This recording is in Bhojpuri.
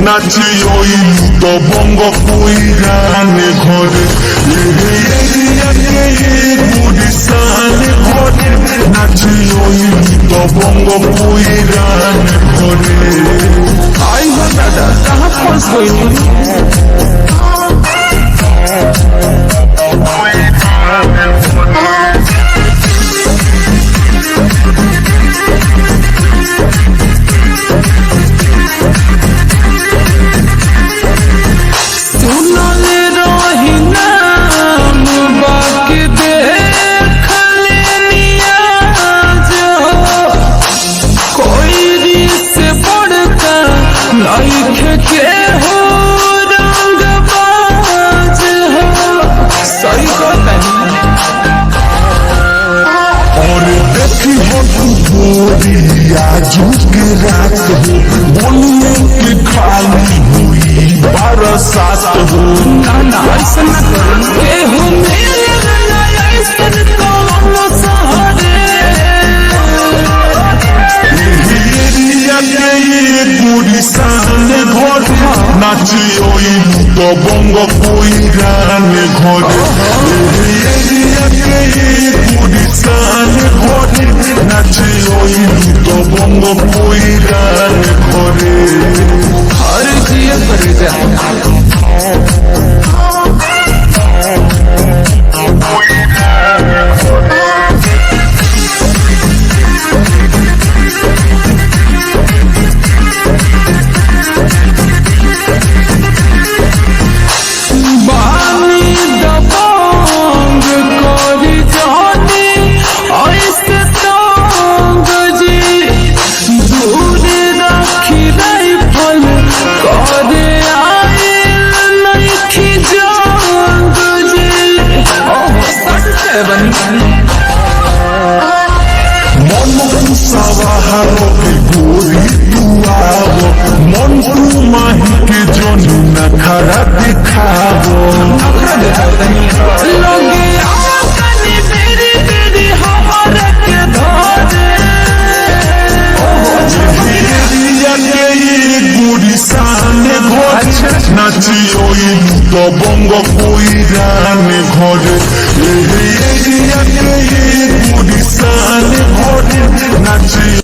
नाचियो तो बंग कोइराने घरे गुड़िसान घरे नाचियो तो बंग कोइराने घरे। आई हो दादा कहाँ फंस गई? आजू के रात हो बोलिए कि खाली हुई बरसात हो। ना ऐसा न करो गुड़िसान घर नाचियो तो बंग कोइराने घरे गुड़िसान घर नाचियो तो बंग कोइराने घरे। हर जिया कर जा मन तू माही के जनी नखरा दिखावो गुड़िसान घर नाचियो तो बंग कोइराने घरे गुड़िसान घर नाचियो।